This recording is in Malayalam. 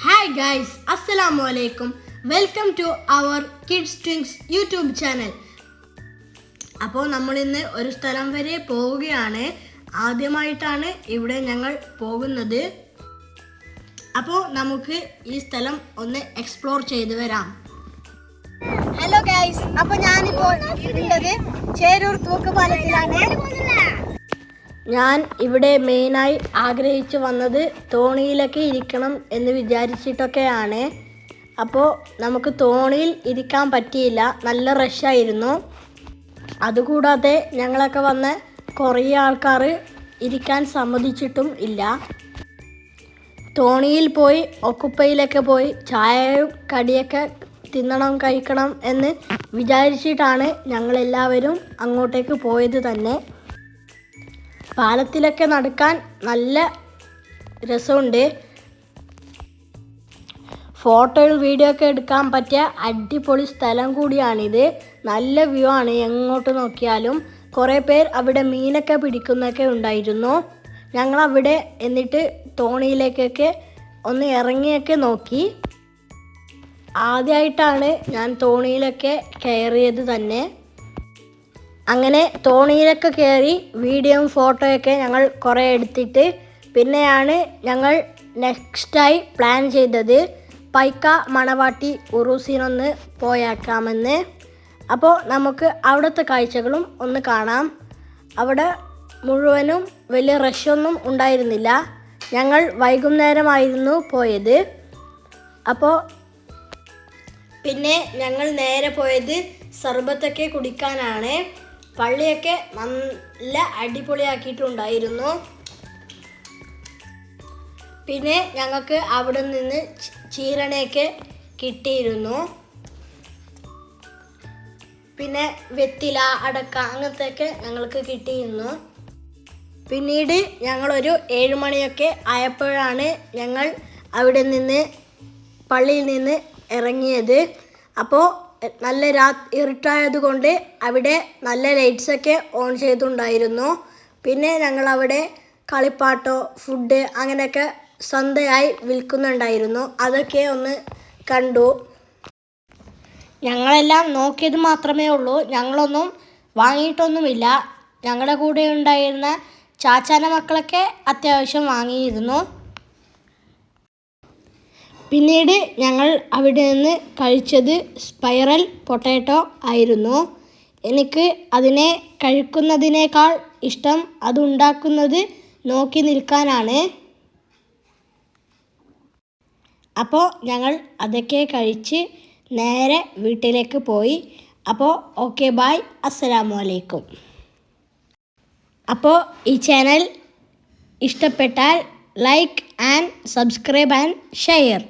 Hi guys, Assalamu alaikum. Welcome to our Kids Twins YouTube channel. അപ്പോൾ നമ്മൾ ഇന്ന് ഒരു സ്ഥലം വരെ പോവുകയാണ്. ആദ്യമായിട്ടാണ് ഇവിടെ ഞങ്ങൾ പോകുന്നത്. അപ്പോൾ നമുക്ക് ഈ സ്ഥലം ഒന്ന് എക്സ്പ്ലോർ ചെയ്തു വരാം. ഹലോ ഗൈസ്, അപ്പോൾ ഞാനിപ്പോൾ ഉള്ളത് ചേരൂർ തൂക്കുപാലത്തിലാണ്. ഞാൻ ഇവിടെ മെയിനായി ആഗ്രഹിച്ചു വന്നത് തോണിയിലൊക്കെ ഇരിക്കണം എന്ന് വിചാരിച്ചിട്ടൊക്കെയാണ്. അപ്പോൾ നമുക്ക് തോണിയിൽ ഇരിക്കാൻ പറ്റിയില്ല, നല്ല റഷായിരുന്നു. അതുകൂടാതെ ഞങ്ങളൊക്കെ വന്ന് കുറേ ആൾക്കാർ ഇരിക്കാൻ സമ്മതിച്ചിട്ടും ഇല്ല. തോണിയിൽ പോയി ഒക്കുപ്പയിലൊക്കെ പോയി ചായയും കടിയൊക്കെ കഴിക്കണം എന്ന് വിചാരിച്ചിട്ടാണ് ഞങ്ങളെല്ലാവരും അങ്ങോട്ടേക്ക് പോയത് തന്നെ. പാലത്തിലൊക്കെ നടക്കാൻ നല്ല രസമുണ്ട്. ഫോട്ടോയും വീഡിയോ ഒക്കെ എടുക്കാൻ പറ്റിയ അടിപൊളി സ്ഥലം കൂടിയാണിത്. നല്ല വ്യൂ ആണ്, എങ്ങോട്ട് നോക്കിയാലും. കുറേ പേർ അവിടെ മീനൊക്കെ പിടിക്കുന്നൊക്കെ ഉണ്ടായിരുന്നു. ഞങ്ങളവിടെ എന്നിട്ട് തോണിയിലേക്കൊക്കെ ഒന്ന് ഇറങ്ങിയൊക്കെ നോക്കി. ആദ്യമായിട്ടാണ് ഞാൻ തോണിയിലൊക്കെ കയറിയത് തന്നെ. അങ്ങനെ തോണിയിലൊക്കെ കയറി വീഡിയോയും ഫോട്ടോയൊക്കെ ഞങ്ങൾ കുറേ എടുത്തിട്ട് പിന്നെയാണ് ഞങ്ങൾ നെക്സ്റ്റായി പ്ലാൻ ചെയ്തത് പൈക്ക മണവാട്ടി ഉറൂസിനൊന്ന് പോയേക്കാമെന്ന്. അപ്പോൾ നമുക്ക് അവിടുത്തെ കാഴ്ചകളും ഒന്ന് കാണാം. അവിടെ മുഴുവനും വലിയ റഷൊന്നും ഉണ്ടായിരുന്നില്ല. ഞങ്ങൾ വൈകുന്നേരമായിരുന്നു പോയത്. അപ്പോൾ പിന്നെ ഞങ്ങൾ നേരെ പോയത് സർബത്തൊക്കെ കുടിക്കാനാണ്. പള്ളിയൊക്കെ നല്ല അടിപൊളിയാക്കിയിട്ടുണ്ടായിരുന്നു. പിന്നെ ഞങ്ങൾക്ക് അവിടെ നിന്ന് ചീരണയൊക്കെ കിട്ടിയിരുന്നു. പിന്നെ വെറ്റില, അടക്ക അങ്ങനത്തെയൊക്കെ ഞങ്ങൾക്ക് കിട്ടിയിരുന്നു. പിന്നീട് ഞങ്ങളൊരു 7 മണിയൊക്കെ ആയപ്പോഴാണ് ഞങ്ങൾ അവിടെ നിന്ന് പള്ളിയിൽ നിന്ന് ഇറങ്ങിയത്. അപ്പോൾ നല്ല ഇരുട്ടായതുകൊണ്ട് അവിടെ നല്ല ലൈറ്റ്സൊക്കെ ഓൺ ചെയ്തിട്ടുണ്ടായിരുന്നു. പിന്നെ ഞങ്ങളവിടെ കളിപ്പാട്ടോ, ഫുഡ് അങ്ങനെയൊക്കെ സ്വന്തമായി വിൽക്കുന്നുണ്ടായിരുന്നു. അതൊക്കെ ഒന്ന് കണ്ടു. ഞങ്ങളെല്ലാം നോക്കിയത് മാത്രമേ ഉള്ളൂ, ഞങ്ങളൊന്നും വാങ്ങിയിട്ടൊന്നുമില്ല. ഞങ്ങളുടെ കൂടെ ഉണ്ടായിരുന്ന ചാച്ചാൻ്റെ മക്കളൊക്കെ അത്യാവശ്യം വാങ്ങിയിരുന്നു. പിന്നീട് ഞങ്ങൾ അവിടെ നിന്ന് കഴിച്ചത് സ്പൈറൽ പൊട്ടാറ്റോ ആയിരുന്നു. എനിക്ക് അതിനെ കഴിക്കുന്നതിനേക്കാൾ ഇഷ്ടം അതുണ്ടാക്കുന്നത് നോക്കി നിൽക്കാനാണ്. അപ്പോൾ ഞങ്ങൾ അതൊക്കെ കഴിച്ച് നേരെ വീട്ടിലേക്ക് പോയി. അപ്പോൾ ഓക്കെ ബൈ, അസ്സലാമു അലൈക്കും. അപ്പോൾ ഈ ചാനൽ ഇഷ്ടപ്പെട്ടാൽ like and subscribe and share.